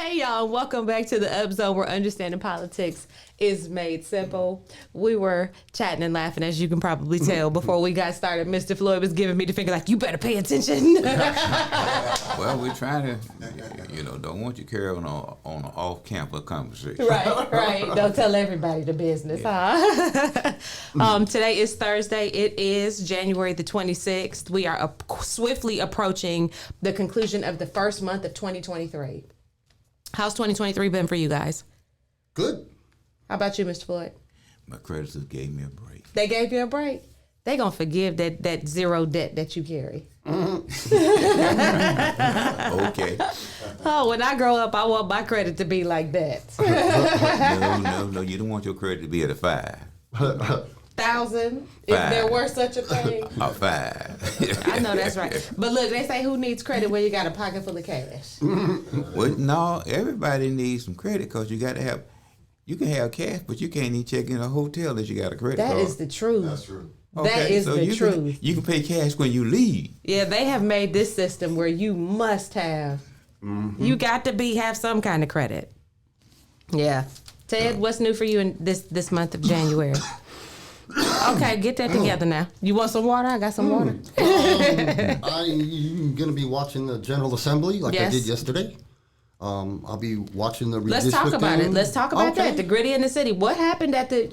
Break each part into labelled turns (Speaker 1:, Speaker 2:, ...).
Speaker 1: Hey y'all, welcome back to the Up Zone where understanding politics is made simple. We were chatting and laughing, as you can probably tell, before we got started. Mr. Floyd was giving me the finger like, you better pay attention.
Speaker 2: Well, we're trying to, don't want you to carry on an off-campus conversation.
Speaker 1: Right. Don't tell everybody the business, huh? Today is Thursday. It is January the 26th. We are swiftly approaching the conclusion of the first month of 2023. How's 2023 been for you guys?
Speaker 3: Good.
Speaker 1: How about you, Mr. Floyd?
Speaker 2: My creditors gave me a break.
Speaker 1: They gave you a break? They gonna forgive that zero debt that you carry.
Speaker 2: Okay.
Speaker 1: Oh, when I grow up, I want my credit to be like that.
Speaker 2: No. You don't want your credit to be at a 5.
Speaker 1: 1,000, if there were such a thing.
Speaker 2: A 5.
Speaker 1: I know that's right. But look, they say who needs credit when you got a pocket full of cash?
Speaker 2: Well, no, everybody needs some credit because you got to have. You can have cash, but you can't even check in a hotel unless you got a credit card.
Speaker 1: That is the truth.
Speaker 3: That's true.
Speaker 1: Okay, that is so the truth.
Speaker 2: You can pay cash when you leave.
Speaker 1: Yeah, they have made this system where you must have. Mm-hmm. You got to have some kind of credit. Yeah. Ted, what's new for you in this month of January? Okay, get that together now. You want some water? I got some water.
Speaker 3: I'm going to be watching the General Assembly like I did yesterday. I'll be watching the redistricting.
Speaker 1: Let's talk about it. Let's talk about that. The gritty in the city. What happened at the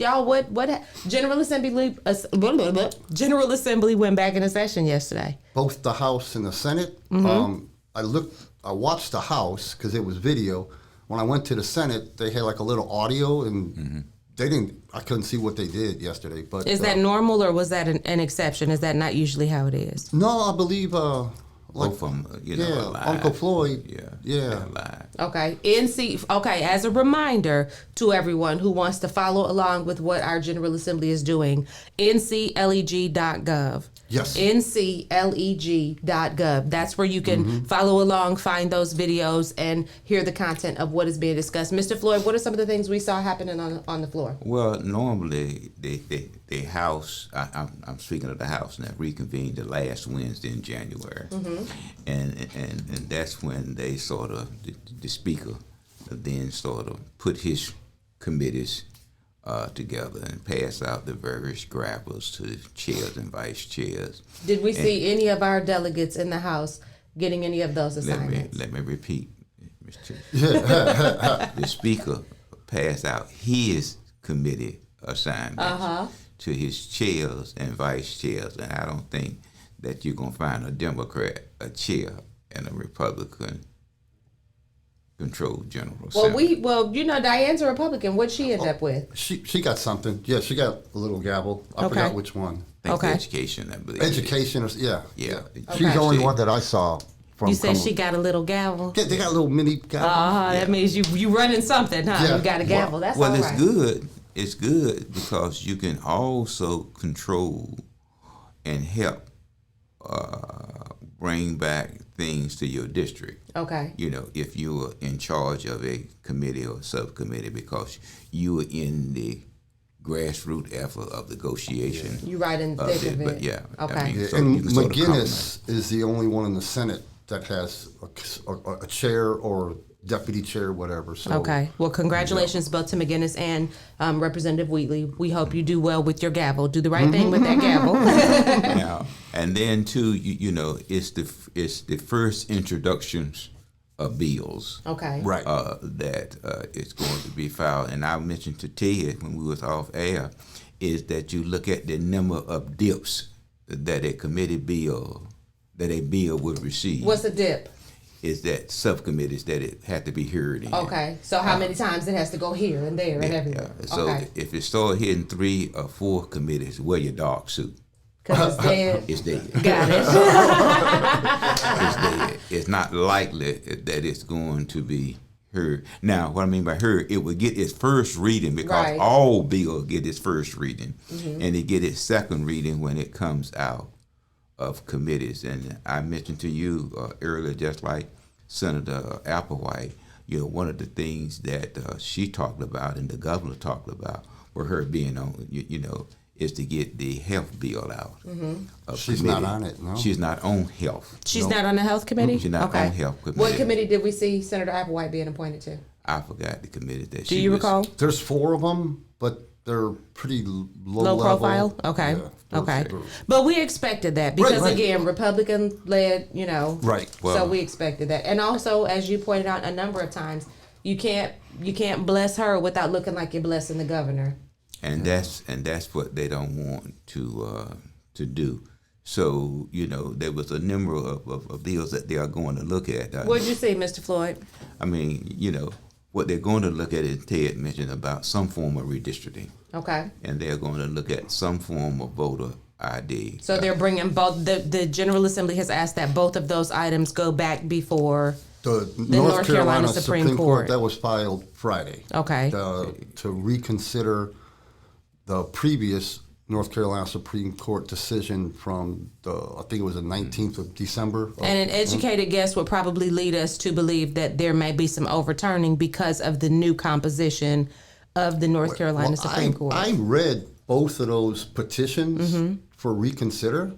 Speaker 1: General Assembly? General Assembly went back into session yesterday.
Speaker 3: Both the House and the Senate.
Speaker 1: Mm-hmm.
Speaker 3: I watched the House because it was video. When I went to the Senate, they had like a little audio and I couldn't see what they did yesterday. But
Speaker 1: is that normal or was that an exception? Is that not usually how it is?
Speaker 3: No, I believe.
Speaker 2: Both of them, live.
Speaker 3: Uncle Floyd.
Speaker 2: Yeah. Live.
Speaker 1: Okay. As a reminder to everyone who wants to follow along with what our General Assembly is doing, ncleg.gov.
Speaker 3: Yes.
Speaker 1: ncleg.gov. That's where you can follow along, find those videos, and hear the content of what is being discussed. Mr. Floyd, what are some of the things we saw happening on the floor?
Speaker 2: Well, normally the House, I'm speaking of the House now, reconvened the last Wednesday in January, and that's when they sort of the Speaker then sort of put his committees together and pass out the various grapples to the chairs and vice chairs.
Speaker 1: Did we see any of our delegates in the House getting any of those assignments?
Speaker 2: Let me repeat, Mr. The Speaker passed out his committee assignments to his chairs and vice chairs, and I don't think that you're going to find a Democrat a chair and a Republican controlled General Assembly.
Speaker 1: Diane's a Republican. What'd she end up with?
Speaker 3: She got something. Yeah, she got a little gavel. I forgot which one.
Speaker 2: I think education, I believe.
Speaker 3: Education, yeah.
Speaker 2: Yeah.
Speaker 3: She's the only one that I saw.
Speaker 1: You said she got a little gavel?
Speaker 3: Yeah, they got a little mini gavel.
Speaker 1: That means you running something, huh? Yeah. You got a gavel. That's all right.
Speaker 2: Well, it's good. It's good because you can also control and help bring back things to your district.
Speaker 1: Okay.
Speaker 2: If you are in charge of a committee or subcommittee because you are in the grassroots effort of negotiation.
Speaker 1: You're right in the thick of it.
Speaker 2: But yeah.
Speaker 1: Okay.
Speaker 2: So
Speaker 3: and McGinnis is the only one in the Senate that has a chair or deputy chair, whatever. So,
Speaker 1: okay. Well, congratulations both to McGinnis and Representative Wheatley. We hope you do well with your gavel. Do the right thing with that gavel.
Speaker 2: Now, and then too, it's the first introductions of bills.
Speaker 1: Okay.
Speaker 3: Right.
Speaker 2: That is going to be filed, and I mentioned to Ted when we was off air, is that you look at the number of dips that a bill would receive.
Speaker 1: What's a dip?
Speaker 2: Is that subcommittees that it had to be heard in.
Speaker 1: Okay, so how many times it has to go here and there and everywhere?
Speaker 2: So if it started hitting 3 or 4 committees, wear your dark suit.
Speaker 1: Because it's dead.
Speaker 2: It's dead.
Speaker 1: Got it.
Speaker 2: It's dead. It's not likely that it's going to be heard. Now, what I mean by heard, it would get its first reading because all bills get its first reading, and it get its second reading when it comes out of committees. And I mentioned to you earlier, just like Senator Applewhite, one of the things that she talked about and the governor talked about were her being on, is to get the health bill out.
Speaker 3: She's not on it, no?
Speaker 2: She's not on health.
Speaker 1: She's not on the health committee?
Speaker 2: She's not on health committee.
Speaker 1: What committee did we see Senator Applewhite being appointed to?
Speaker 2: I forgot the committee that
Speaker 1: Do you recall?
Speaker 3: There's 4 of them, but they're pretty low level.
Speaker 1: Profile? Okay.
Speaker 3: Yeah,
Speaker 1: Okay. But we expected that because,
Speaker 3: Right.
Speaker 1: again, Republican-led, you know.
Speaker 3: Right.
Speaker 1: So
Speaker 2: Well,
Speaker 1: we expected that. And also, as you pointed out a number of times, you can't bless her without looking like you're blessing the governor.
Speaker 2: And that's what they don't want to do. So, you know, there was a number of bills that they are going to look at.
Speaker 1: What'd you say, Mr. Floyd?
Speaker 2: I mean, you know, what they're going to look at is Ted mentioned about some form of redistricting.
Speaker 1: Okay.
Speaker 2: And they're going to look at some form of voter ID.
Speaker 1: So they're bringing both, the General Assembly has asked that both of those items go back before
Speaker 3: The
Speaker 1: North Carolina Supreme Court.
Speaker 3: That was filed Friday.
Speaker 1: Okay.
Speaker 3: To reconsider the previous North Carolina Supreme Court decision from I think it was the 19th of December.
Speaker 1: And an educated guess would probably lead us to believe that there may be some overturning because of the new composition of the North Carolina Supreme Court.
Speaker 3: I read both of those petitions for reconsider,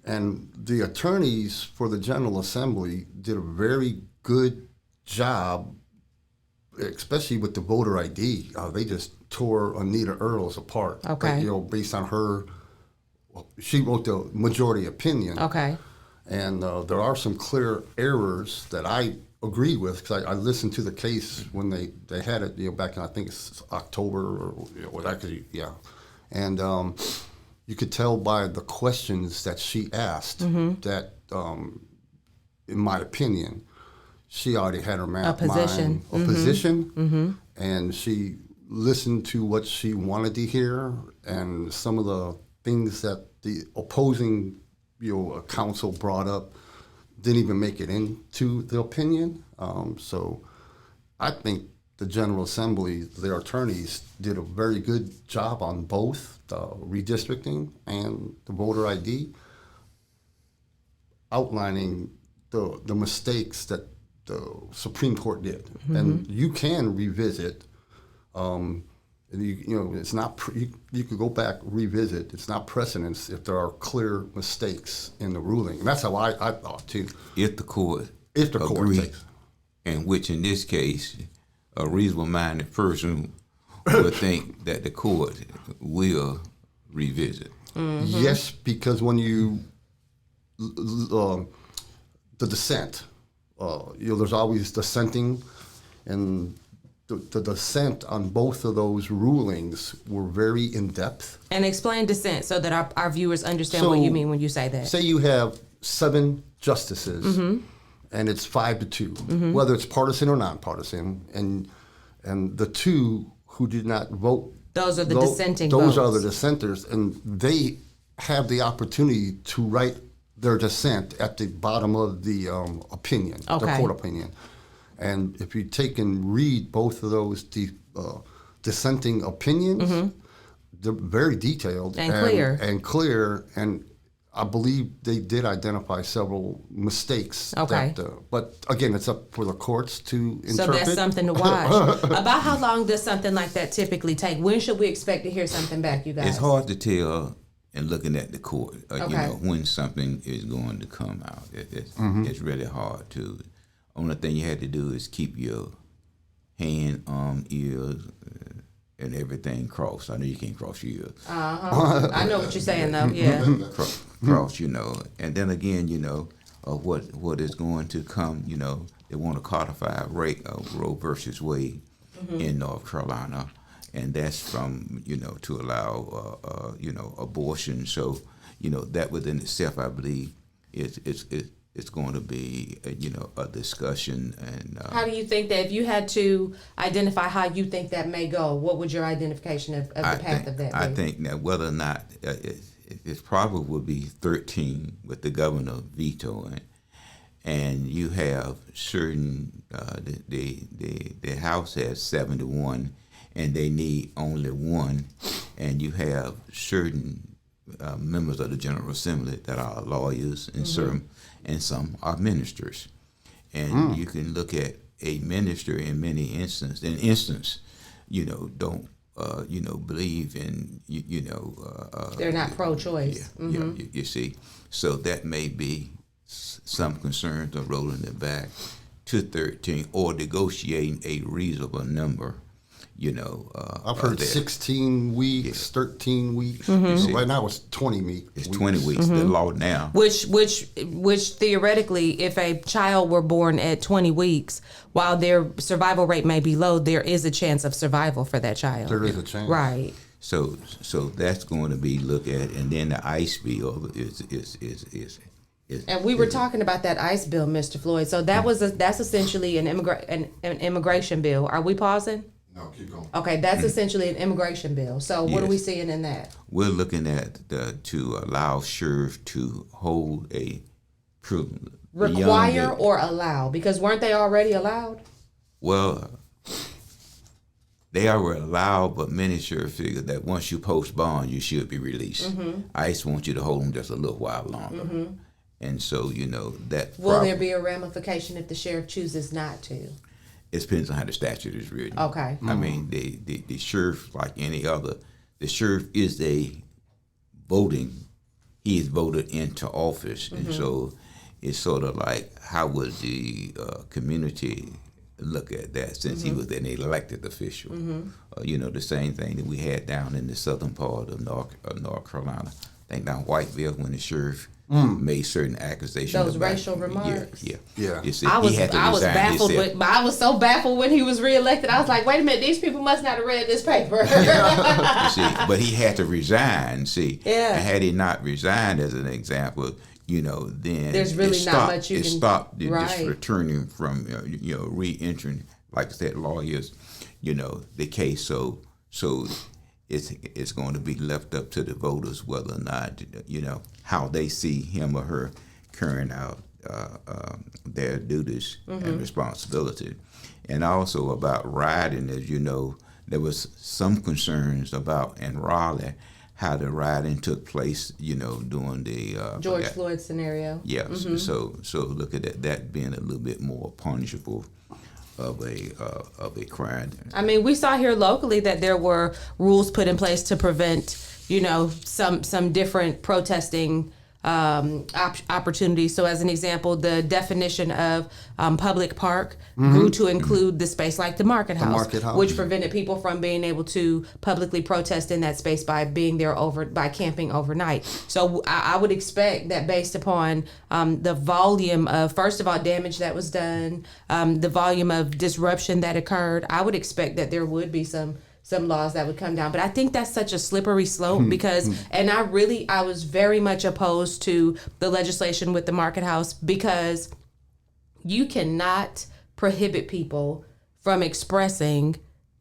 Speaker 3: and the attorneys for the General Assembly did a very good job, especially with the voter ID. They just tore Anita Earls apart.
Speaker 1: Okay.
Speaker 3: But, you know, based on her, she wrote the majority opinion.
Speaker 1: Okay.
Speaker 3: And there are some clear errors that I agree with, because I listened to the case when they had it, you know, back in, I think it's October or, you know, actually, yeah. And you could tell by the questions that she asked that, in my opinion, she already had her
Speaker 1: position.
Speaker 3: Position, and she listened to what she wanted to hear, and some of the things that the opposing, you know, counsel brought up didn't even make it into the opinion. So I think the General Assembly, their attorneys, did a very good job on both the redistricting and the voter ID, outlining the mistakes that the Supreme Court did. And you can revisit. You know, it's not. You could go back, revisit. It's not precedence if there are clear mistakes in the ruling. And that's how I thought too.
Speaker 2: If the court
Speaker 3: Court takes,
Speaker 2: and which in this case, a reasonable-minded person would think that the court will revisit.
Speaker 3: Yes, because when you the dissent, you know, there's always dissenting, and the dissent on both of those rulings were very in-depth.
Speaker 1: And explain dissent so that our viewers understand what you mean when you say that.
Speaker 3: Say you have 7 justices, and it's 5-2, whether it's partisan or non-partisan, and the 2 who did not vote.
Speaker 1: Those are the dissenting
Speaker 3: Those
Speaker 1: votes.
Speaker 3: are the dissenters, and they have the opportunity to write their dissent at the bottom of the opinion, the court opinion. And if you take and read both of those dissenting opinions, they're very detailed
Speaker 1: and
Speaker 3: clear. And I believe they did identify several mistakes.
Speaker 1: Okay.
Speaker 3: But again, it's up for the courts to interpret.
Speaker 1: So that's something to watch. About how long does something like that typically take? When should we expect to hear something back, you guys?
Speaker 2: It's hard to tell in looking at the court, you know, when something is going to come out. It's really hard to. Only thing you had to do is keep your hand, arm, ears, and everything crossed. I know you can't cross your ears.
Speaker 1: I know what you're saying, though. Yeah.
Speaker 2: Cross, you know. And then again, you know, what is going to come. You know, they want to codify Roe versus Wade in North Carolina, and that's from, you know, to allow you know, abortion. So, you know, that within itself, I believe, it's going to be, you know, a discussion. And
Speaker 1: how do you think that, if you had to identify how you think that may go, what would your identification of the path of that be?
Speaker 2: I think that whether or not it probably will be 13 with the governor vetoing, and you have certain the House has 71, and they need only 1, and you have certain members of the General Assembly that are lawyers, and some are ministers. And you can look at a minister in many instances, you know, don't believe in,
Speaker 1: they're not pro-choice.
Speaker 2: You see. So that may be some concerns of rolling it back to 13 or negotiating a reasonable number.
Speaker 3: I've heard 16 weeks, 13 weeks. Right now it's 20 weeks.
Speaker 2: It's 20 weeks. The law now.
Speaker 1: Which theoretically, if a child were born at 20 weeks, while their survival rate may be low, there is a chance of survival for that child.
Speaker 3: There is a chance.
Speaker 1: Right.
Speaker 2: So that's going to be looked at, and then the ICE bill is.
Speaker 1: And we were talking about that ICE bill, Mr. Floyd. So that's essentially an immigration bill. Are we pausing?
Speaker 3: No, keep going.
Speaker 1: Okay, that's essentially an immigration bill. So what are we seeing in that?
Speaker 2: We're looking at to allow sheriff to hold a
Speaker 1: require or allow, because weren't they already allowed?
Speaker 2: Well, they are allowed, but many sheriff figure that once you post bond, you should be released. ICE wants you to hold them just a little while longer. And so, that...
Speaker 1: Will there be a ramification if the sheriff chooses not to?
Speaker 2: It depends on how the statute is written.
Speaker 1: Okay.
Speaker 2: I mean, the sheriff, like any other, the sheriff is he is voted into office. And so it's sort of like, how would the community look at that since he was an elected official? The same thing that we had down in the southern part of North Carolina. I think down Whiteville when the sheriff made certain accusations.
Speaker 1: Those racial remarks.
Speaker 2: Yeah.
Speaker 3: You
Speaker 2: see,
Speaker 1: I was baffled I was so baffled when he was reelected. I was like, wait a minute, these people must not have read this paper.
Speaker 2: You see, but he had to resign. See,
Speaker 1: yeah.
Speaker 2: And had he not resigned, as an example, then
Speaker 1: there's really not much you can.
Speaker 2: It stopped
Speaker 1: right.
Speaker 2: just returning from re-entering, like I said, lawyers, the case. So it's going to be left up to the voters whether or not, how they see him or her carrying out their duties and responsibility. And also about rioting, as you know, there was some concerns about in Raleigh how the rioting took place, during the
Speaker 1: George Floyd scenario.
Speaker 2: Yeah, so look at that being a little bit more punishable of a crime.
Speaker 1: I mean, we saw here locally that there were rules put in place to prevent, some different protesting opportunities. So as an example, the definition of public park grew to include the space like the market house, which prevented people from being able to publicly protest in that space by being there by camping overnight. So I would expect that based upon the volume of, first of all, damage that was done, the volume of disruption that occurred, I would expect that there would be some laws that would come down. But I think that's such a slippery slope because, and I was very much opposed to the legislation with the market house because you cannot prohibit people from expressing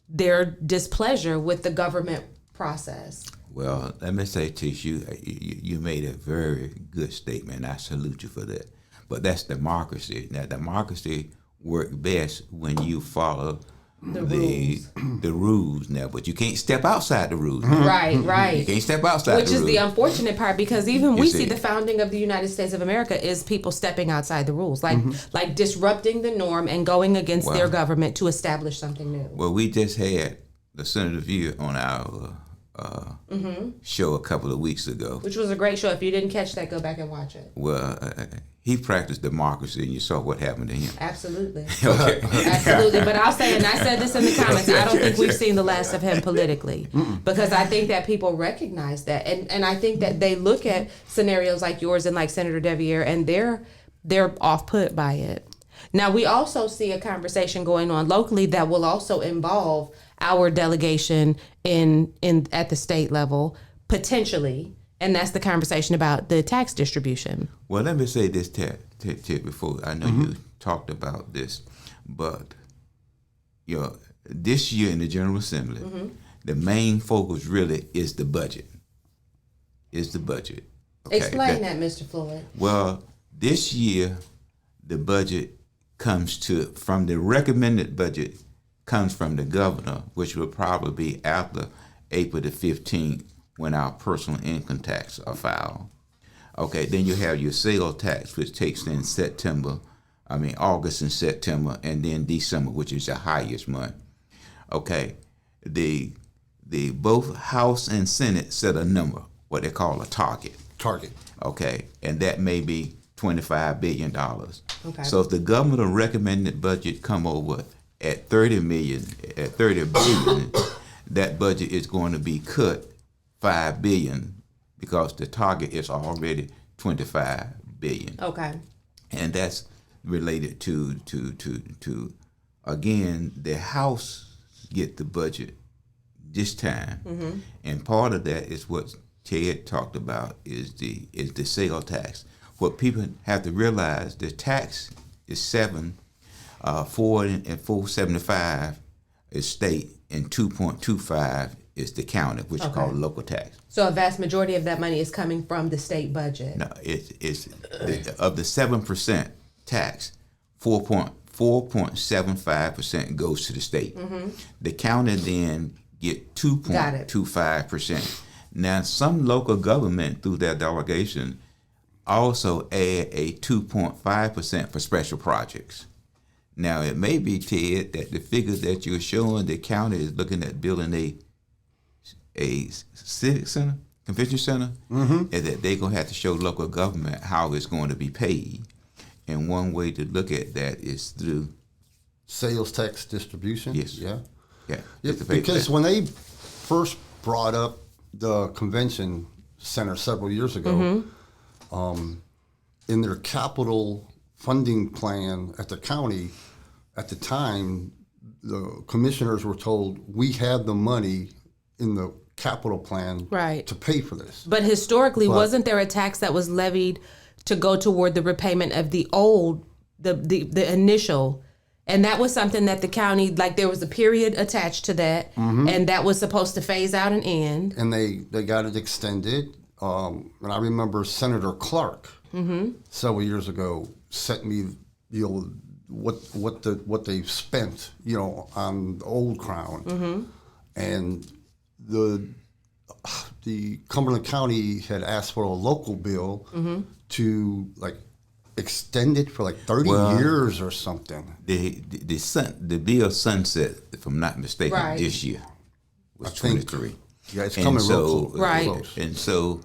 Speaker 1: their displeasure with the government process.
Speaker 2: Well, let me say to you made a very good statement. I salute you for that. But that's democracy. Now, democracy works best when you follow the rules now, but you can't step outside the rules.
Speaker 1: Right.
Speaker 2: You can't step outside
Speaker 1: Which
Speaker 2: the rules.
Speaker 1: Which is the unfortunate part because even we see the founding of the United States of America is people stepping outside the rules, like disrupting the norm and going against their government to establish something new.
Speaker 2: Well, we just had the Senator V on our show a couple of weeks ago.
Speaker 1: Which was a great show. If you didn't catch that, go back and watch it.
Speaker 2: Well, he practiced democracy, and you saw what happened to him.
Speaker 1: Absolutely.
Speaker 2: Okay.
Speaker 1: Absolutely. But I'll say, and I said this in the comments, I don't think we've seen the last of him politically. Because I think that people recognize that. And I think that they look at scenarios like yours and like Senator Deviere, and they're off-put by it. Now, we also see a conversation going on locally that will also involve our delegation at the state level, potentially. And that's the conversation about the tax distribution.
Speaker 2: Well, let me say this, Ted, before I know you talked about this, but this year in the General Assembly, the main focus really is the budget. Okay?
Speaker 1: Explain that, Mr. Floyd.
Speaker 2: Well, this year, the budget from the recommended budget comes from the governor, which will probably be after April the 15th when our personal income tax are filed. Okay, then you have your sales tax, which takes in August and September, and then December, which is the highest month. Okay, the the both House and Senate set a number, what they call a target. Okay, and that may be $25 billion.
Speaker 1: Okay.
Speaker 2: So if the governor recommended budget come over at 30 billion, that budget is going to be cut $5 billion because the target is already $25 billion.
Speaker 1: Okay.
Speaker 2: And that's related to again, the House get the budget this time, and part of that is what Ted talked about is the sales tax. What people have to realize, the tax is 4 and 4.75 is state, and 2.25 is the county, which is called local tax.
Speaker 1: So a vast majority of that money is coming from the state budget.
Speaker 2: No, it's of the 7% tax, 4.75% goes to the state. The county then get 2.25%. Now, some local government through their delegation also add a 2.5% for special projects. Now, it may be, Ted, that the figures that you're showing, the county is looking at building a civic center, convention center, and that they're going to have to show local government how it's going to be paid. And one way to look at that is through
Speaker 3: sales tax distribution.
Speaker 2: Yes.
Speaker 3: Yeah.
Speaker 2: Yeah.
Speaker 3: Because when they first brought up the convention center several years ago, in their capital funding plan at the county, at the time, the commissioners were told, we have the money in the capital plan to pay for this.
Speaker 1: But historically, wasn't there a tax that was levied to go toward the repayment of the old, the initial? And that was something that the county, like there was a period attached to that, and that was supposed to phase out and end.
Speaker 3: And they got it extended. And I remember Senator Clark several years ago sent me, what they've spent, on the old Crown, and the Cumberland County had asked for a local bill to extend it for 30 years or something.
Speaker 2: The bill sunset, if I'm not mistaken, this year was 23.
Speaker 3: Yeah, it's coming real close.
Speaker 2: And so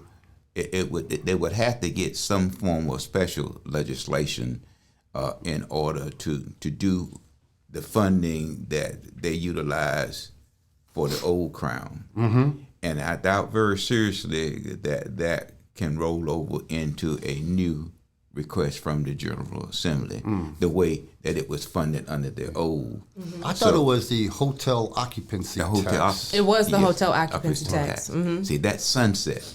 Speaker 2: they would have to get some form of special legislation in order to do the funding that they utilize for the old Crown. And I doubt very seriously that can roll over into a new request from the General Assembly, the way that it was funded under the old.
Speaker 3: I thought it was the hotel occupancy tax.
Speaker 1: It was the hotel occupancy tax.
Speaker 2: See, that's sunset.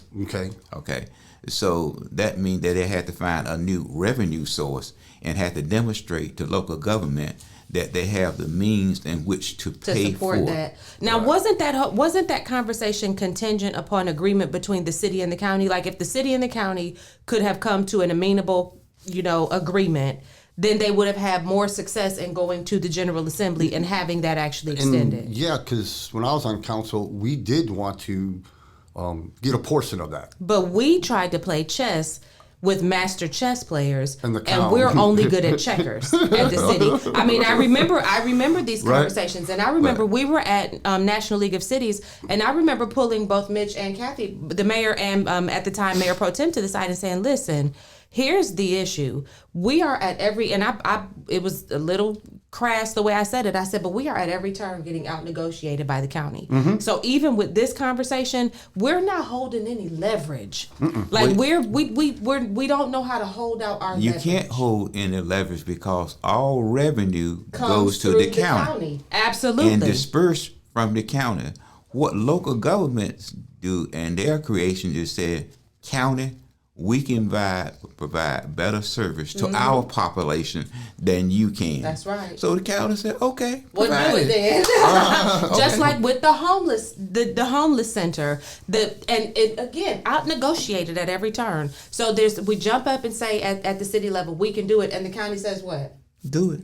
Speaker 2: Okay. So that means that they had to find a new revenue source and had to demonstrate to local government that they have the means in which to pay
Speaker 1: support
Speaker 2: for
Speaker 1: that. Now, wasn't that conversation contingent upon agreement between the city and the county? Like, if the city and the county could have come to an amenable, agreement, then they would have had more success in going to the General Assembly and having that actually extended.
Speaker 3: Because when I was on council, we did want to get a portion of that.
Speaker 1: But we tried to play chess with master chess players, and
Speaker 3: the
Speaker 1: we're only good at checkers at the city. I mean, I remember these conversations, and I remember we were at National League of Cities, and I remember pulling both Mitch and Kathy, the mayor and at the time Mayor Pro Tem, to the side and saying, listen, here's the issue. We are at every, and it was a little crass the way I said it. I said, but we are at every turn getting out negotiated by the county. So even with this conversation, we're not holding any leverage. Like we don't know how to hold out our leverage.
Speaker 2: You can't hold any leverage because all revenue goes to the county.
Speaker 1: Absolutely.
Speaker 2: And dispersed from the county. What local governments do and their creation is say, county, we can provide better service to our population than you can.
Speaker 1: That's right.
Speaker 2: So the county said, okay,
Speaker 1: we'll do it then. Just like with the homeless center, and it again out negotiated at every turn. So we jump up and say at the city level we can do it, and the county says what?
Speaker 2: Do it.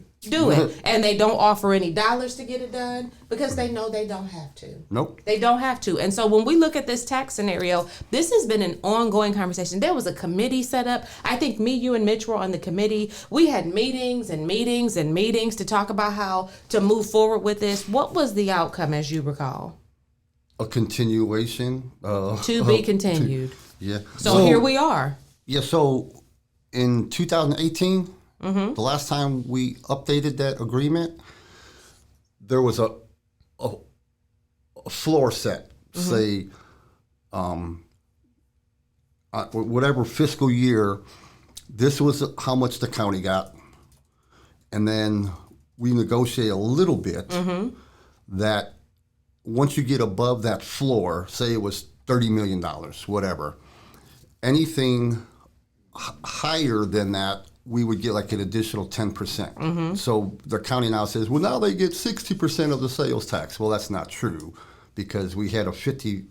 Speaker 1: And they don't offer any dollars to get it done because they know they don't have to.
Speaker 3: Nope.
Speaker 1: They don't have to. And so when we look at this tax scenario, this has been an ongoing conversation. There was a committee set up. I think me, you, and Mitch were on the committee. We had meetings and meetings and meetings to talk about how to move forward with this. What was the outcome, as you recall?
Speaker 3: a continuation.
Speaker 1: To be continued.
Speaker 3: Yeah.
Speaker 1: So here we are.
Speaker 3: Yeah. So in 2018, the last time we updated that agreement, there was a floor set. Say, whatever fiscal year, this was how much the county got, and then we negotiate a little bit that once you get above that floor, say it was $30 million, whatever, anything higher than that, we would get like an additional 10%. So the county now says, well, now they get 60% of the sales tax. Well, that's not true, because we had a 50%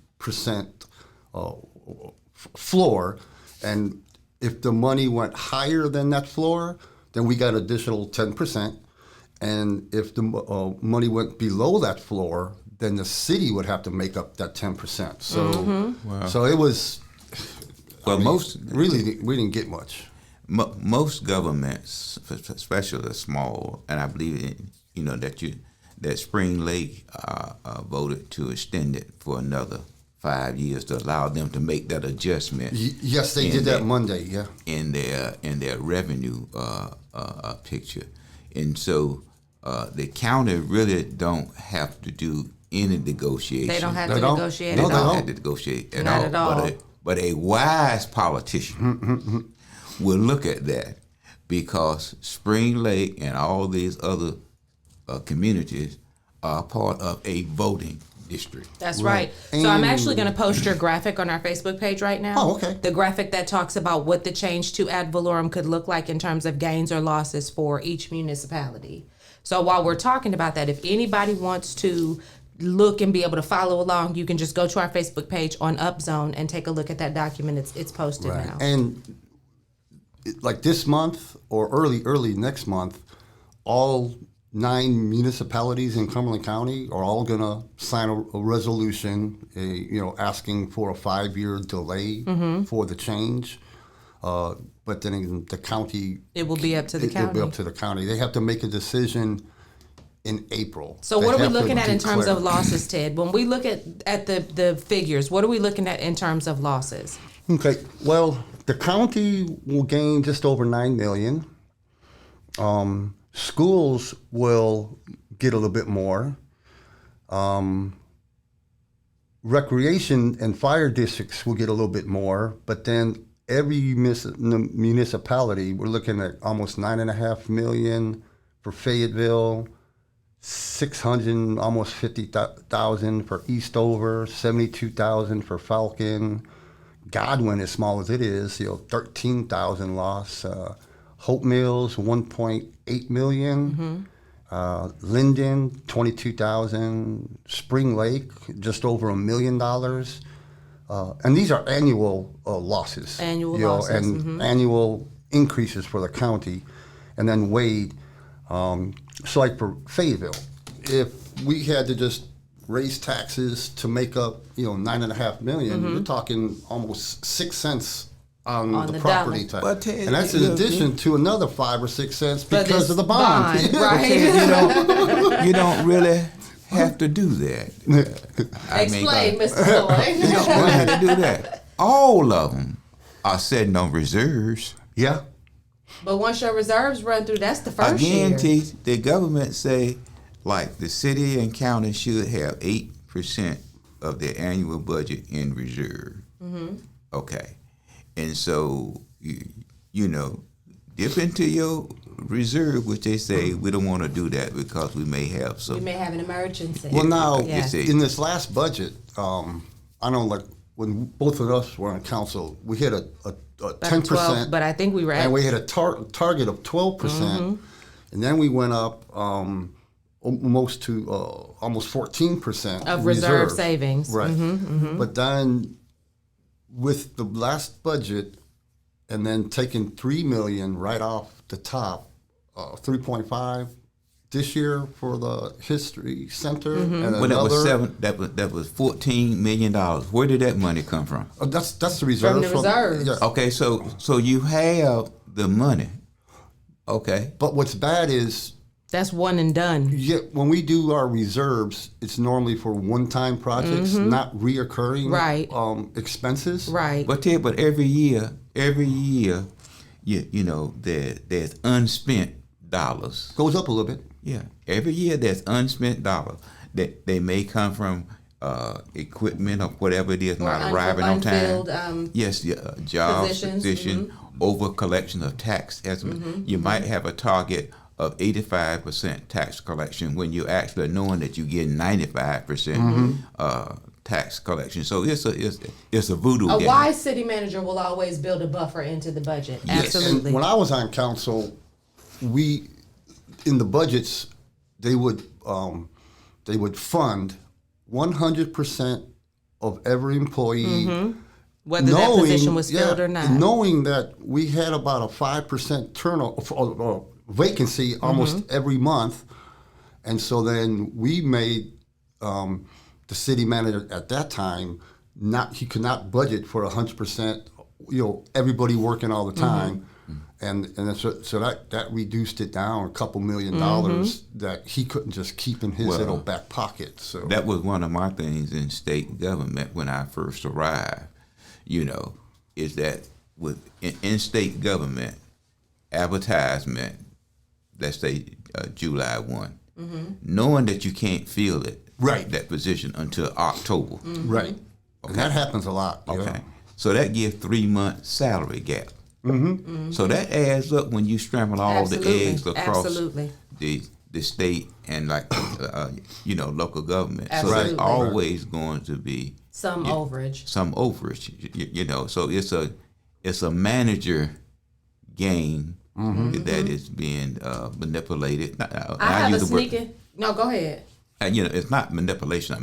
Speaker 3: floor, and if the money went higher than that floor, then we got additional 10%. And if the money went below that floor, then the city would have to make up that 10%. So, so it was.
Speaker 2: Well, most
Speaker 3: really, we didn't get much.
Speaker 2: Most governments, especially the small, and I believe that Spring Lake voted to extend it for another 5 years to allow them to make that adjustment.
Speaker 3: Yes, they did that Monday. Yeah,
Speaker 2: in their revenue picture, and so the county really don't have to do any negotiation.
Speaker 1: They don't have to negotiate.
Speaker 2: They
Speaker 1: at
Speaker 2: don't
Speaker 1: all.
Speaker 2: have to negotiate at
Speaker 1: Not
Speaker 2: all.
Speaker 1: at all.
Speaker 2: But a wise politician will look at that, because Spring Lake and all these other communities are part of a voting district.
Speaker 1: That's right. So I'm actually going to post your graphic on our Facebook page right now.
Speaker 3: Oh, okay.
Speaker 1: The graphic that talks about what the change to ad valorem could look like in terms of gains or losses for each municipality. So while we're talking about that, if anybody wants to look and be able to follow along, you can just go to our Facebook page on Upzone and take a look at that document. It's posted now.
Speaker 3: And like this month or early next month, all 9 municipalities in Cumberland County are all going to sign a resolution, asking for a 5-year delay for the change. But then in the county,
Speaker 1: it will be up to the county.
Speaker 3: It'll be up to the county. They have to make a decision in April.
Speaker 1: So what are we looking at in terms of losses, Ted? When we look at the figures, what are we looking at in terms of losses?
Speaker 3: Okay. Well, the county will gain just over $9 million. Schools will get a little bit more. Recreation and fire districts will get a little bit more, but then every municipality, we're looking at almost $9.5 million for Fayetteville, $600, almost $50,000 for Eastover, $72,000 for Falcon. Godwin, as small as it is, $13,000 loss. Hope Mills, $1.8 million. Linden, $22,000. Spring Lake, just over $1 million. And these are annual losses.
Speaker 1: Annual losses.
Speaker 3: And annual increases for the county. And then Wade. So like for Fayetteville, if we had to just raise taxes to make up, $9.5 million, you're talking almost 6 cents on the property tax.
Speaker 2: But Ted,
Speaker 3: and that's in addition to another 5 or 6 cents because of the bond.
Speaker 1: Right?
Speaker 2: You don't really have to do that.
Speaker 1: Explain, Mr. Floyd.
Speaker 2: You don't really have to do that. All of them are sitting on reserves.
Speaker 3: Yeah.
Speaker 1: But once your reserves run through, that's the first
Speaker 2: Again,
Speaker 1: year.
Speaker 2: the government say, like, the city and county should have 8% of their annual budget in reserve. Okay. And so, dip into your reserve, which they say we don't want to do that because we may have some.
Speaker 1: We may have an emergency.
Speaker 3: Well, now,
Speaker 1: Yeah.
Speaker 3: in this last budget, I know, like, when both of us were on council, we had a 10%.
Speaker 1: 12, but I think we were at...
Speaker 3: And we had a target of 12%. And then we went up almost 14%
Speaker 1: of reserve savings.
Speaker 3: Right. But then with the last budget, and then taking $3 million right off the top, 3.5 this year for the History Center, and
Speaker 2: Well, that was $14 million. Where did that money come from?
Speaker 3: That's the reserve.
Speaker 1: From the reserves.
Speaker 3: Yeah.
Speaker 2: Okay, so you have the money. Okay.
Speaker 3: But what's bad is
Speaker 1: That's one and done.
Speaker 3: Yeah, when we do our reserves, it's normally for one-time projects, not reoccurring expenses.
Speaker 1: Right.
Speaker 2: But every year, you know, there's unspent dollars.
Speaker 3: Goes up a little bit.
Speaker 2: Yeah, every year there's unspent dollars that they may come from equipment or whatever it is, not arriving on time. Yes, job position, over collection of tax estimate. You might have a target of 85% tax collection when you're actually knowing that you get 95% tax collection. So it's a voodoo game.
Speaker 1: A wise city manager will always build a buffer into the budget.
Speaker 2: Yes.
Speaker 1: Absolutely.
Speaker 3: And when I was on council, we in the budgets they would fund 100% of every employee.
Speaker 1: Whether that position was filled or not.
Speaker 3: Knowing that we had about a 5% turnover vacancy almost every month, and so then we made the city manager at that time he could not budget for 100%. Everybody working all the time, and so that reduced it down a couple $1 million that he couldn't just keep in his little back pocket. So
Speaker 2: that was one of my things in state government when I first arrived. Is that in state government advertisement, let's say July 1, knowing that you can't fill it, that position until October.
Speaker 3: Right. Okay. And that happens a lot.
Speaker 2: Okay. So that gives 3 months salary gap. So that adds up when you scramble all the eggs across the state and local government.
Speaker 1: Absolutely.
Speaker 2: So there's always going to be
Speaker 1: some overage.
Speaker 2: So it's a manager game that is being manipulated.
Speaker 1: I have a sneaking. No, go ahead.
Speaker 2: And it's not manipulation.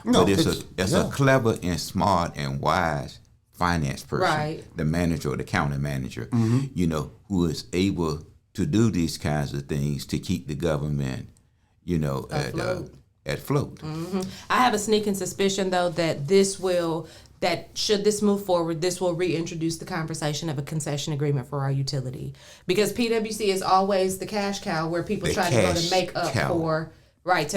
Speaker 2: But it's a clever and smart and wise finance person, the manager or the county manager, who is able to do these kinds of things to keep the government, at float.
Speaker 1: I have a sneaking suspicion, though, that should this move forward, this will reintroduce the conversation of a concession agreement for our utility. Because PwC is always the cash cow where people try to go to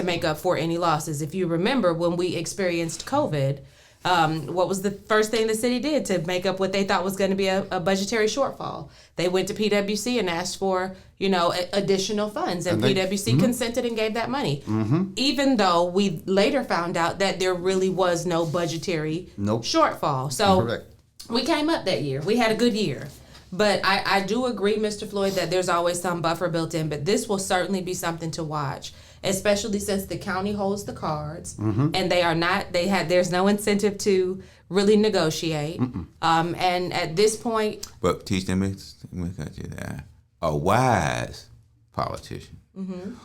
Speaker 1: make up for any losses. If you remember when we experienced COVID, what was the first thing the city did to make up what they thought was going to be a budgetary shortfall? They went to PwC and asked for, additional funds, and PwC consented and gave that money. Even though we later found out that there really was no budgetary shortfall. So we came up that year. We had a good year. But I do agree, Mr. Floyd, that there's always some buffer built in, but this will certainly be something to watch, especially since the county holds the cards and there's no incentive to really negotiate. And at this point.
Speaker 2: But let me cut you there. A wise politician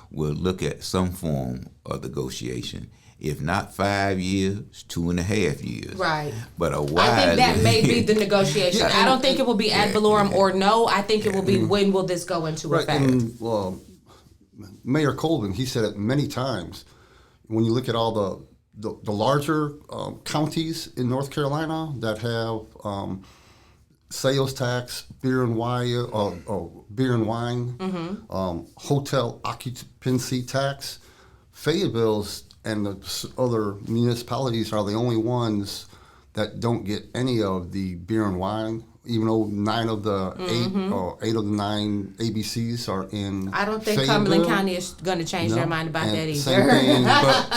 Speaker 2: will look at some form of negotiation. If not 5 years, 2.5 years. Right. But a wise.
Speaker 1: I think that may be the negotiation. I don't think it will be ad valorem or no. I think it will be when will this go into effect.
Speaker 3: And, Mayor Colvin, he said it many times. When you look at all the larger counties in North Carolina that have sales tax, beer and wine, hotel occupancy tax, Fayetteville's and the other municipalities are the only ones that don't get any of the beer and wine, even though 9 of the 8 of the 9 ABCs are in
Speaker 1: I don't think
Speaker 3: Fayetteville.
Speaker 1: Cumberland County is going to change their mind about that either.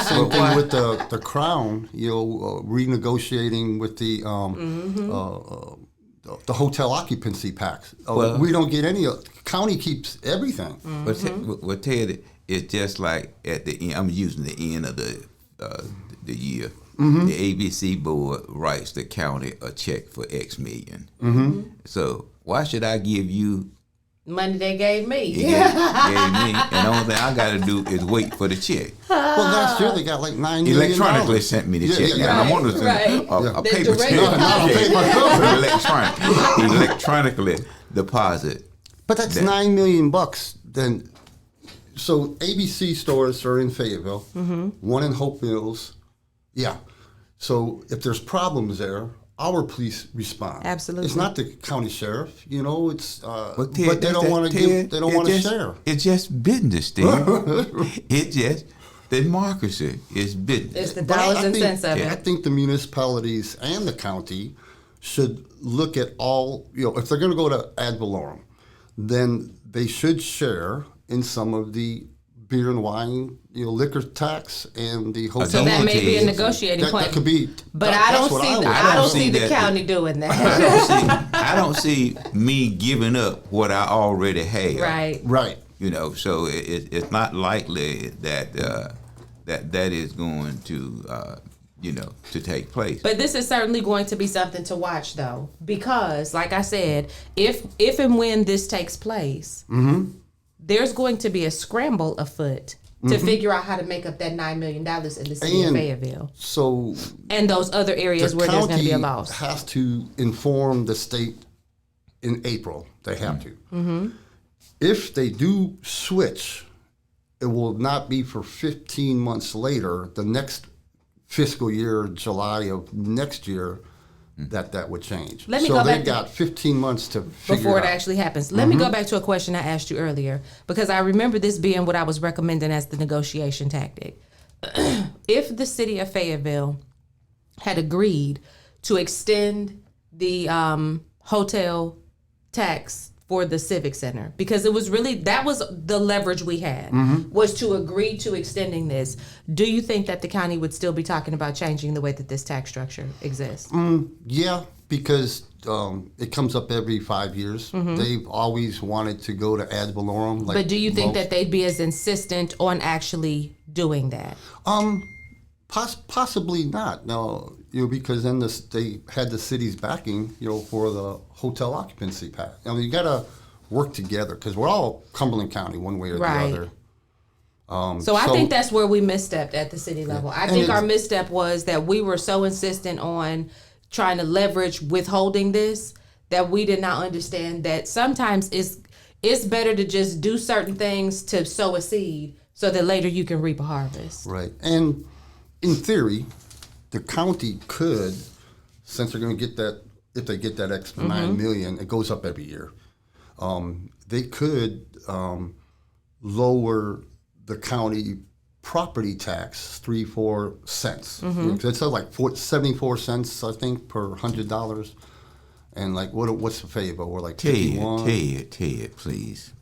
Speaker 3: Same thing with the Crown, renegotiating with the hotel occupancy tax. We don't get any of county keeps everything.
Speaker 2: But Ted, it's just like at the end, I'm using the end of the year. The ABC board writes the county a check for X million. So why should I give you
Speaker 1: money they gave me?
Speaker 2: Gave me, and the only thing I got to do is wait for the check.
Speaker 3: Well, last year they got like $9 million.
Speaker 2: Electronically sent me the check. I'm on a paper check. Electronically deposit.
Speaker 3: But that's $9 million. Then, so ABC stores are in Fayetteville, one in Hope Mills. Yeah. So if there's problems there, our police respond.
Speaker 1: Absolutely.
Speaker 3: It's not the county sheriff, you know, it's,
Speaker 2: Ted,
Speaker 3: but they don't want to give, they don't want to share.
Speaker 2: It's just business, Steve. It's just democracy. It's business.
Speaker 1: It's the dollars and cents of
Speaker 3: I
Speaker 1: it.
Speaker 3: think the municipalities and the county should look at all, you know, if they're going to go to ad valorem, then they should share in some of the beer and wine, you know, liquor tax and the hotel.
Speaker 1: So that may be a
Speaker 2: That-
Speaker 1: negotiating point.
Speaker 3: That could be.
Speaker 1: But
Speaker 3: that-
Speaker 1: I
Speaker 3: that's
Speaker 1: don't
Speaker 3: what
Speaker 1: see.
Speaker 3: would-
Speaker 1: I don't
Speaker 2: see
Speaker 1: see the
Speaker 2: that.
Speaker 1: county doing that.
Speaker 2: I don't see me giving up what I already have.
Speaker 1: Right.
Speaker 3: Right.
Speaker 2: You know, so it's not likely that that is going to to take place.
Speaker 1: But this is certainly going to be something to watch, though, because, like I said, if and when this takes place, there's going to be a scramble afoot to figure out how to make up that $9 million in the city of Fayetteville
Speaker 3: So
Speaker 1: and those other areas
Speaker 3: the
Speaker 1: where there's going to be a
Speaker 3: county
Speaker 1: loss.
Speaker 3: has to inform the state in April. They have to.
Speaker 1: Mm-hmm.
Speaker 3: If they do switch, it will not be for 15 months later, the next fiscal year, July of next year, that would change.
Speaker 1: Let me
Speaker 3: so
Speaker 1: go
Speaker 3: they've
Speaker 1: back
Speaker 3: got 15 months to figure
Speaker 1: Before
Speaker 3: it
Speaker 1: it
Speaker 3: out.
Speaker 1: actually happens. Let me go back to a question I asked you earlier, because I remember this being what I was recommending as the negotiation tactic. If the city of Fayetteville had agreed to extend the hotel tax for the Civic Center, because it was really, that was the leverage we had, was to agree to extending this. Do you think that the county would still be talking about changing the way that this tax structure exists?
Speaker 3: Yeah, because it comes up every 5 years. They've always wanted to go to ad valorem. Like
Speaker 1: But do you think
Speaker 3: most-
Speaker 1: that they'd be as insistent on actually doing that?
Speaker 3: Possibly not. No, you know, because then they had the city's backing, you know, for the hotel occupancy pact. I mean, you got to work together because we're all Cumberland County, one way or
Speaker 1: Right.
Speaker 3: the other.
Speaker 1: So I think that's where we misstepped at the city level. I think our misstep was that we were so insistent on trying to leverage withholding this that we did not understand that sometimes it's better to just do certain things to sow a seed so that later you can reap a harvest.
Speaker 3: Right. And in theory, the county could, since they're going to get that, if they get that extra $9 million, it goes up every year. They could lower the county property tax 3-4 cents. You know, 'cause it's like 74 cents, I think, per $100. And like, what's the Fayetteville? We're like 51.
Speaker 2: Ted, please.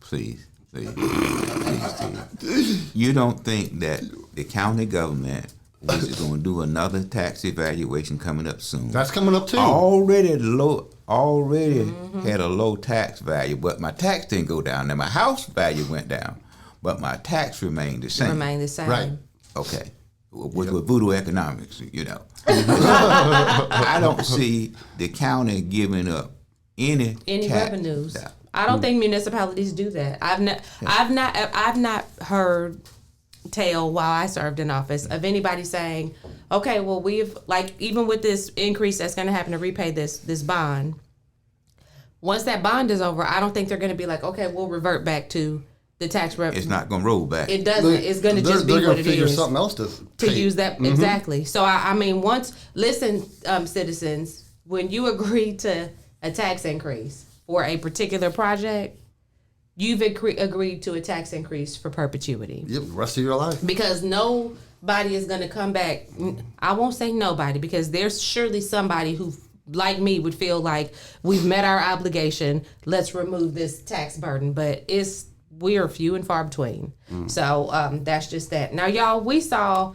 Speaker 2: You don't think that the county government was going to do another tax evaluation coming up soon?
Speaker 3: That's coming up too.
Speaker 2: Already had a low tax value, but my tax didn't go down. Now my house value went down, but my tax remained the same.
Speaker 1: Remain the same.
Speaker 3: Right.
Speaker 2: Okay. With voodoo economics, you know. I don't see the county giving up any tax.
Speaker 1: revenues. I don't think municipalities do that. I've not heard tale while I served in office of anybody saying, okay, well, we've, like, even with this increase that's going to happen to repay this bond, once that bond is over, I don't think they're going to be like, okay, we'll revert back to the tax revenue.
Speaker 2: It's not going to roll back.
Speaker 1: It doesn't. It's going to just be
Speaker 3: they're
Speaker 1: what
Speaker 3: gonna
Speaker 1: it
Speaker 3: figure
Speaker 1: is.
Speaker 3: something else to
Speaker 1: Use that exactly. So I mean, listen, citizens, when you agree to a tax increase for a particular project, you've agreed to a tax increase for perpetuity.
Speaker 3: Yep, the rest of your life.
Speaker 1: Because nobody is going to come back. I won't say nobody, because there's surely somebody who, like me, would feel like we've met our obligation. Let's remove this tax burden. But we are few and far between. So that's just that. Now, y'all, we saw,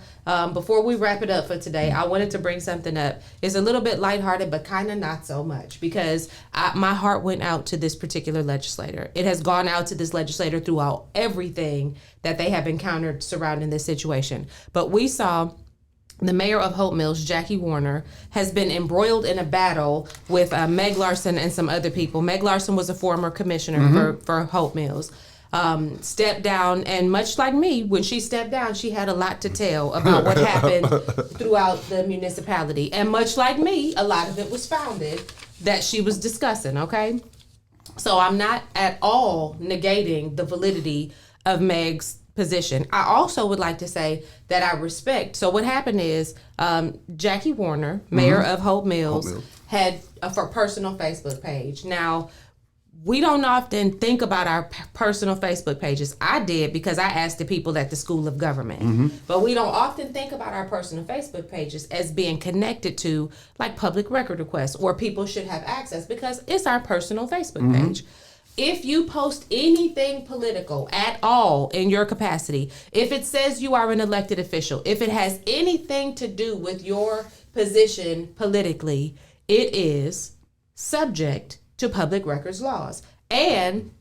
Speaker 1: before we wrap it up for today, I wanted to bring something up. It's a little bit lighthearted, but kind of not so much, because my heart went out to this particular legislator. It has gone out to this legislator throughout everything that they have encountered surrounding this situation. But we saw the mayor of Hope Mills, Jackie Warner, has been embroiled in a battle with Meg Larson and some other people. Meg Larson was a former commissioner for Hope Mills. Stepped down, and much like me, when she stepped down, she had a lot to tell about what happened throughout the municipality. And much like me, a lot of it was founded that she was discussing, okay? So I'm not at all negating the validity of Meg's position. I also would like to say that I respect. So what happened is Jackie Warner, mayor of Hope Mills, had a personal Facebook page. Now, we don't often think about our personal Facebook pages. I did because I asked the people at the School of Government. But we don't often think about our personal Facebook pages as being connected to like public record requests or people should have access because it's our personal Facebook page. If you post anything political at all in your capacity, if it says you are an elected official, if it has anything to do with your position politically, it is subject to public records laws and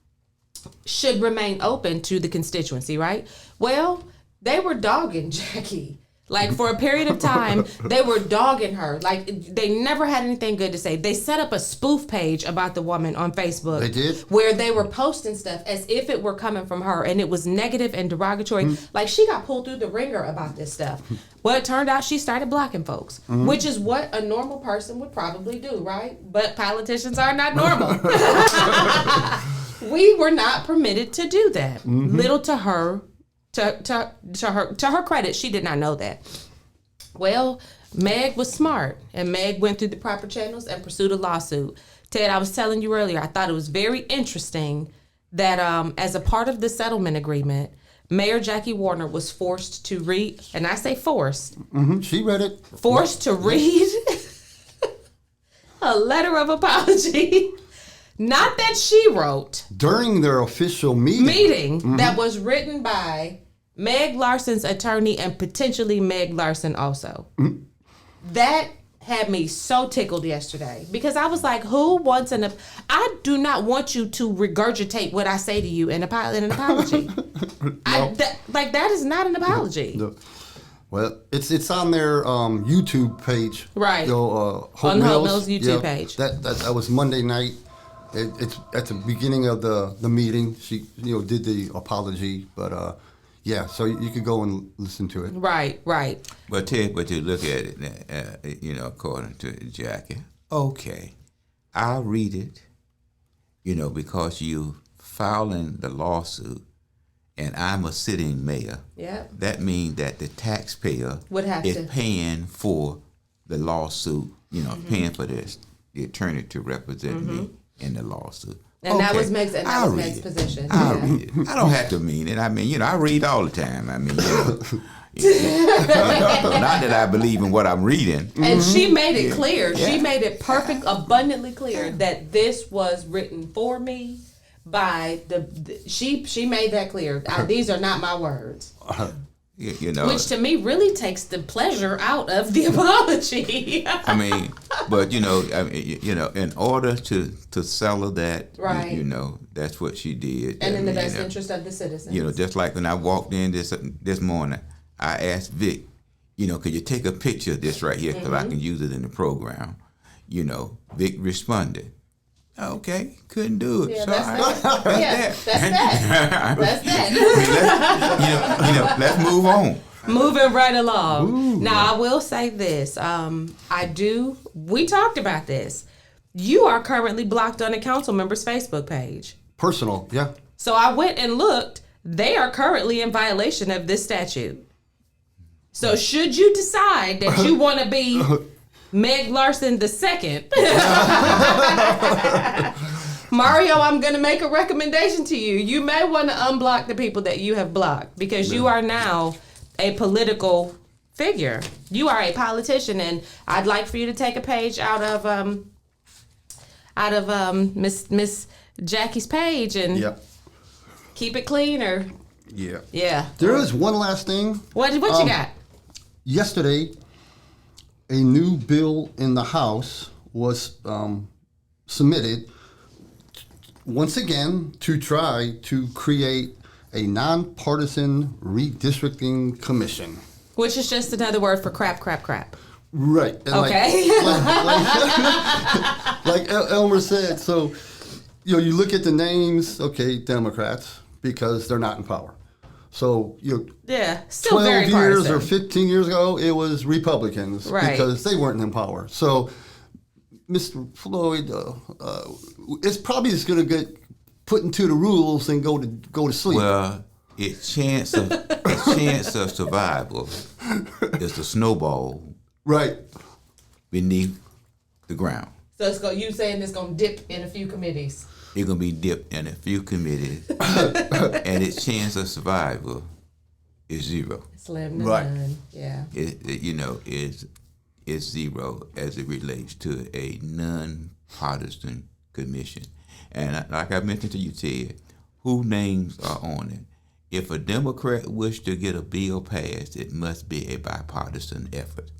Speaker 1: should remain open to the constituency, right? Well, they were dogging Jackie. Like for a period of time, they were dogging her. Like they never had anything good to say. They set up a spoof page about the woman on Facebook.
Speaker 3: They did?
Speaker 1: Where they were posting stuff as if it were coming from her and it was negative and derogatory. Like she got pulled through the ringer about this stuff. Well, it turned out she started blocking folks, which is what a normal person would probably do, right? But politicians are not normal. We were not permitted to do that. Little to her. To her credit, she did not know that. Well, Meg was smart, and Meg went through the proper channels and pursued a lawsuit. Ted, I was telling you earlier, I thought it was very interesting that as a part of the settlement agreement, Mayor Jackie Warner was forced to read, and I say forced.
Speaker 3: She read it.
Speaker 1: Forced to read a letter of apology. Not that she wrote.
Speaker 3: During their official meeting.
Speaker 1: That was written by Meg Larson's attorney and potentially Meg Larson also. That had me so tickled yesterday because I was like, who wants I do not want you to regurgitate what I say to you in an apology. That is not an apology.
Speaker 3: No. Well, it's on their YouTube page.
Speaker 1: Right.
Speaker 3: Hope
Speaker 1: on the Hope
Speaker 3: Mills
Speaker 1: YouTube page.
Speaker 3: That was Monday night. It's at the beginning of the meeting. She did the apology, but so you could go and listen to it.
Speaker 1: Right.
Speaker 2: But Ted, you look at it, according to Jackie. Okay, I'll read it. Because you filing the lawsuit, and I'm a sitting mayor.
Speaker 1: Yeah.
Speaker 2: That means that the taxpayer is paying for the lawsuit. Paying for the attorney to represent me in the lawsuit.
Speaker 1: And that was Meg's position.
Speaker 2: I'll read it. I don't have to mean it. I mean, I read all the time. I mean, not that I believe in what I'm reading.
Speaker 1: And she made it clear. Yeah. She made it abundantly clear that this was written for me by she made that clear. These are not my words. Which to me really takes the pleasure out of the apology.
Speaker 2: I mean, but in order to settle that,
Speaker 1: right?
Speaker 2: That's what she did.
Speaker 1: And in the best interest of the citizens.
Speaker 2: Just like when I walked in this morning, I asked Vic, could you take a picture of this right here because I can use it in the program. Vic responded, okay, couldn't do it.
Speaker 1: Yeah,
Speaker 2: so
Speaker 1: that's that.
Speaker 2: Let's move on.
Speaker 1: Moving right along. Ooh. Now, I will say this. We talked about this. You are currently blocked on a council member's Facebook page.
Speaker 3: Personal, yeah.
Speaker 1: So I went and looked. They are currently in violation of this statute. So should you decide that you want to be Meg Larson II, Mario, I'm going to make a recommendation to you. You may want to unblock the people that you have blocked because you are now a political figure. You are a politician, and I'd like for you to take a page out of Miss Jackie's page and keep it clean. Or yeah.
Speaker 3: There is one last thing.
Speaker 1: What you got?
Speaker 3: Yesterday, a new bill in the House was submitted once again to try to create a nonpartisan redistricting commission.
Speaker 1: Which is just another word for crap.
Speaker 3: Right. And
Speaker 1: okay.
Speaker 3: Like Elmer said, so you look at the names, okay, Democrats, because they're not in power. So
Speaker 1: still
Speaker 3: 12
Speaker 1: very
Speaker 3: years
Speaker 1: partisan.
Speaker 3: or 15 years ago, it was Republicans because they weren't in power. So Mr. Floyd, it's probably just going to get put into the rules and go to sleep.
Speaker 2: Well, its chance of survival is the snowball
Speaker 3: Right.
Speaker 2: beneath the ground.
Speaker 1: So you saying it's gonna dip in a few committees?
Speaker 2: It's gonna be dipped in a few committees, and its chance of survival is zero.
Speaker 1: Slim to
Speaker 3: Right.
Speaker 1: none. Yeah.
Speaker 2: Is zero as it relates to a non-partisan commission. And like I mentioned to you, Ted, who names are on it? If a Democrat wish to get a bill passed, it must be a bipartisan effort.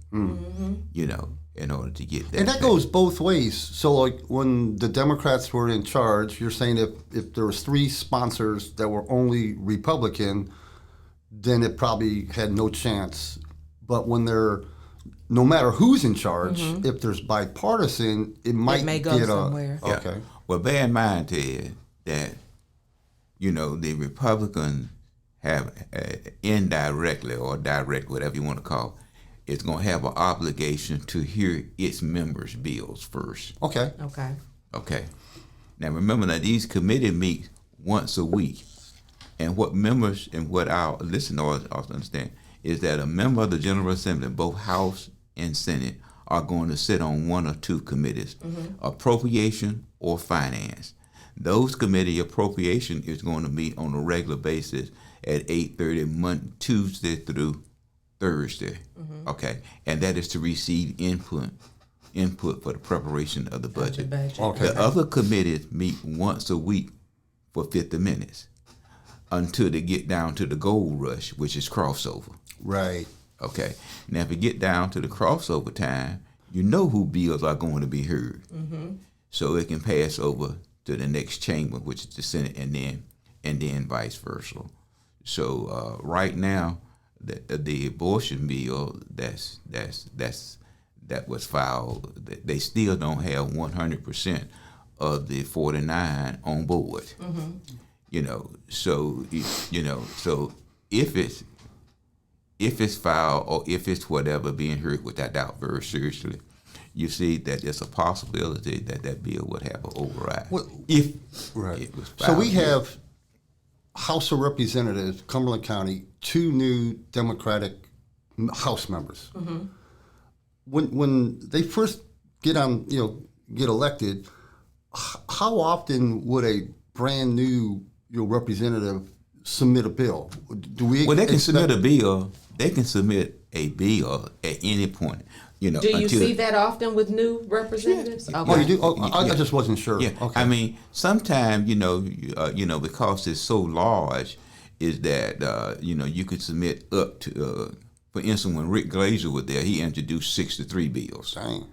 Speaker 2: In order to get that.
Speaker 3: And that goes both ways. So, like, when the Democrats were in charge, you're saying if there was 3 sponsors that were only Republican, then it probably had no chance. But when no matter who's in charge, if there's bipartisan, it may
Speaker 1: go
Speaker 3: get
Speaker 1: somewhere.
Speaker 2: Yeah.
Speaker 3: Okay.
Speaker 2: Well, bear in mind, Ted, that the Republicans have indirectly or direct, whatever you want to call, it's going to have an obligation to hear its members' bills first.
Speaker 3: Okay.
Speaker 2: Okay. Now remember that these committees meet once a week, and what members and what our listeners also understand is that a member of the General Assembly, both House and Senate, are going to sit on 1 or 2 committees, appropriation or finance. Those committee appropriation is going to meet on a regular basis at 8:30 Tuesday through Thursday. Okay, and that is to receive input for the preparation of the budget.
Speaker 3: Okay.
Speaker 2: The other committees meet once a week for 50 minutes until they get down to the gold rush, which is crossover.
Speaker 3: Right.
Speaker 2: Okay. Now, if you get down to the crossover time, you know who bills are going to be heard. So it can pass over to the next chamber, which is the Senate, and then vice versa. So right now, the abortion bill that was filed, they still don't have 100% of the 49 on board. So if it's filed or if it's whatever being heard, which I doubt very seriously, you see that there's a possibility that bill would have an override.
Speaker 3: Well,
Speaker 2: if
Speaker 3: right.
Speaker 2: it was filed.
Speaker 3: So we have House of Representatives, Cumberland County, 2 new Democratic House members. When they first get elected, how often would a brand new representative submit a bill?
Speaker 2: Well, they can submit a bill. They can submit a bill at any point.
Speaker 1: Do you see that often with new representatives?
Speaker 2: Yeah.
Speaker 1: Okay.
Speaker 3: Oh, you do? Oh, I just wasn't sure.
Speaker 2: Yeah.
Speaker 3: Okay.
Speaker 2: I mean, sometimes because it's so large, is that you could submit up to. For instance, when Rick Glazer was there, he introduced 63 bills.
Speaker 3: Dang.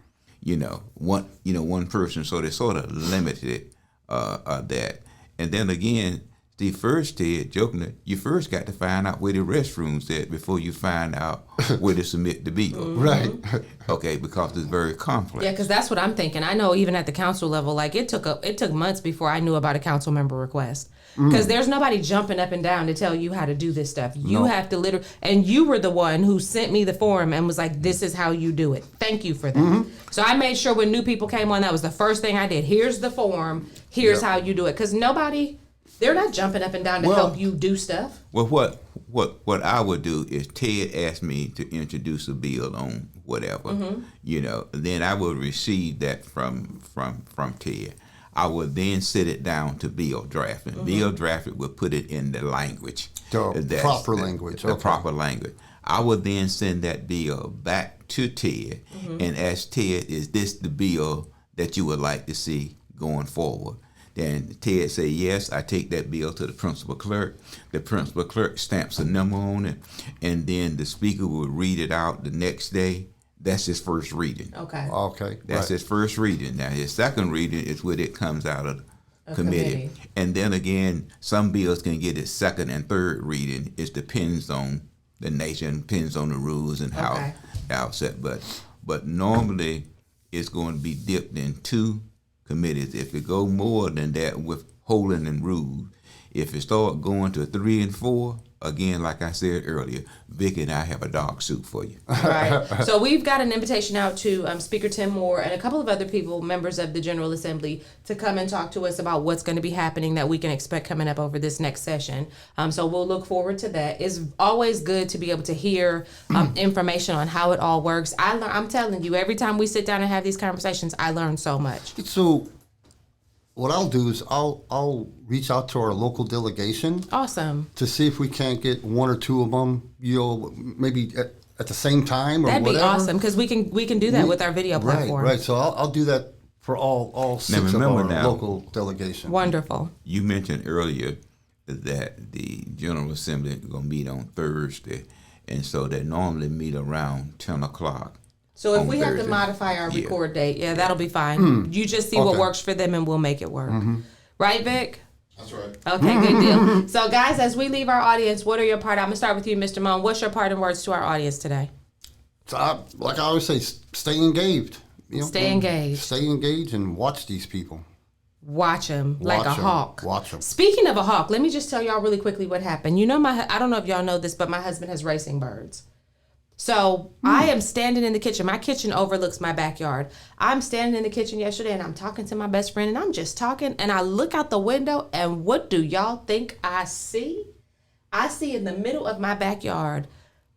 Speaker 2: One person, so they sort of limited that. And then again, the first Ted, jokingly, you first got to find out where the restrooms at before you find out where to submit the bill.
Speaker 3: Right.
Speaker 2: Okay, because it's very complex.
Speaker 1: Yeah, because that's what I'm thinking. I know even at the council level, like it took months before I knew about a council member request. Because there's nobody jumping up and down to tell you how to do this stuff. You have to literally, and you were the one who sent me the form and was like, this is how you do it. Thank you for that. So I made sure when new people came on, that was the first thing I did. Here's the form. Here's how you do it. Because they're not jumping up and down to help you do stuff.
Speaker 2: Well, what I would do is Ted asked me to introduce a bill on whatever, then I would receive that from Ted. I would then set it down to bill drafting. Bill drafting would put it in the language.
Speaker 3: The proper language.
Speaker 2: The proper language. I would then send that bill back to Ted and ask Ted, is this the bill that you would like to see going forward? Then Ted say, yes, I take that bill to the principal clerk. The principal clerk stamps a number on it, and then the speaker will read it out the next day. That's his first reading.
Speaker 3: Okay.
Speaker 2: That's his first reading. Now, his second reading is when it comes out of the committee. And then again, some bills can get its second and third reading. It depends on the nature, depends on the rules and how set. But normally, it's going to be dipped in 2 committees. If it go more than that with holding and rules, if it start going to 3 and 4, again, like I said earlier, Vicky and I have a dog suit for you.
Speaker 1: Right. So we've got an invitation out to Speaker Tim Moore and a couple of other people, members of the General Assembly, to come and talk to us about what's going to be happening that we can expect coming up over this next session. So we'll look forward to that. It's always good to be able to hear information on how it all works. I'm telling you, every time we sit down and have these conversations, I learn so much.
Speaker 3: So what I'll do is I'll reach out to our local delegation.
Speaker 1: Awesome.
Speaker 3: To see if we can't get one or two of them, maybe at the same time or
Speaker 1: That'd
Speaker 3: whatever.
Speaker 1: That'd be awesome because we can do that with our video platform.
Speaker 3: Right. So I'll do that for all six of our local delegation.
Speaker 1: Wonderful.
Speaker 2: You mentioned earlier that the General Assembly is going to meet on Thursday, and so they normally meet around 10 o'clock.
Speaker 1: So if we have to modify our record date, that'll be fine. You just see what works for them and we'll make it work. Right, Vic?
Speaker 4: That's right.
Speaker 1: Okay, good deal. So guys, as we leave our audience, what are your part? I'm going to start with you, Mr. Moan. What's your parting words to our audience today?
Speaker 3: So like I always say, stay engaged.
Speaker 1: Stay engaged.
Speaker 3: Stay engaged and watch these people.
Speaker 1: Watch them like a hawk.
Speaker 3: Watch them.
Speaker 1: Speaking of a hawk, let me just tell y'all really quickly what happened. You know, I don't know if y'all know this, but my husband has racing birds. So I am standing in the kitchen. My kitchen overlooks my backyard. I'm standing in the kitchen yesterday and I'm talking to my best friend and I'm just talking and I look out the window and what do y'all think I see? I see in the middle of my backyard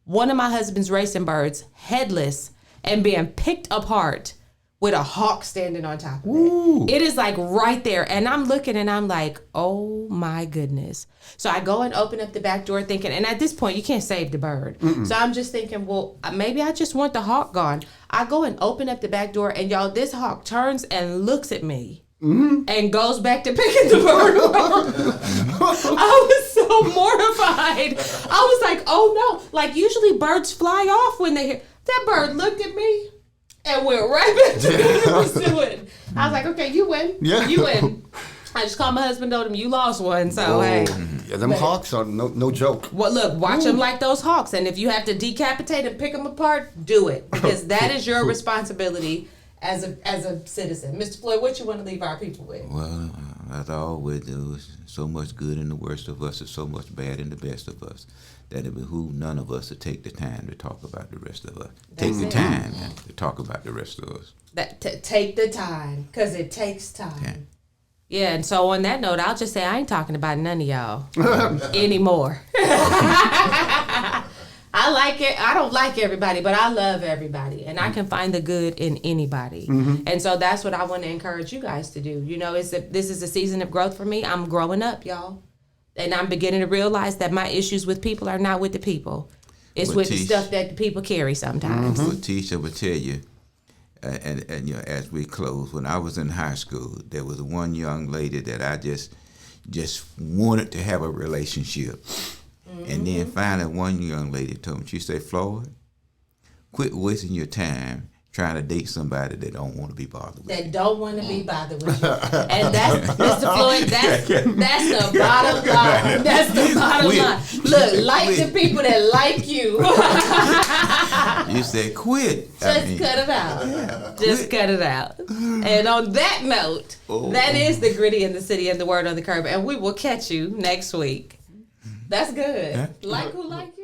Speaker 1: one of my husband's racing birds headless and being picked apart with a hawk standing on top of it. It is like right there. And I'm looking and I'm like, oh my goodness. So I go and open up the back door thinking, and at this point you can't save the bird. So I'm just thinking, well, maybe I just want the hawk gone. I go and open up the back door and y'all, this hawk turns and looks at me. And goes back to picking the bird up. I was so mortified. I was like, oh no. Like usually birds fly off when they hear. That bird looked at me and went right back to pursuing. I was like, okay, you win.
Speaker 3: Yeah.
Speaker 1: You win. I just called my husband, told him you lost one. So, hey.
Speaker 3: Yeah, them hawks are no joke.
Speaker 1: Well, look, watch them like those hawks. And if you have to decapitate and pick them apart, do it. Because that is your responsibility as a citizen. Mr. Floyd, what you want to leave our people with?
Speaker 2: Well, as I always do, so much good in the worst of us and so much bad in the best of us that it behooves none of us to take the time to talk about the rest of us. Take the time to talk about the rest of us.
Speaker 1: Take the time, because it takes time. Yeah, and so on that note, I'll just say I ain't talking about none of y'all anymore. I like it. I don't like everybody, but I love everybody. And I can find the good in anybody. And so that's what I want to encourage you guys to do. You know, this is a season of growth for me. I'm growing up, y'all. And I'm beginning to realize that my issues with people are not with the people. It's with the stuff that the people carry sometimes.
Speaker 2: Well, Tisha will tell you, and you know, as we close, when I was in high school, there was one young lady that I just wanted to have a relationship. And then finally one young lady told me, she said, Floyd, quit wasting your time trying to date somebody that don't want to be bothered with you.
Speaker 1: That don't want to be bothered with you. And that's, Mr. Floyd, that's the bottom line. That's the bottom line. Look, like the people that like you.
Speaker 2: You said quit.
Speaker 1: Just cut it out. Yeah. Just cut it out. And on that note, that is the gritty in the city and the word on the curb. And we will catch you next week. That's good. Like who like you?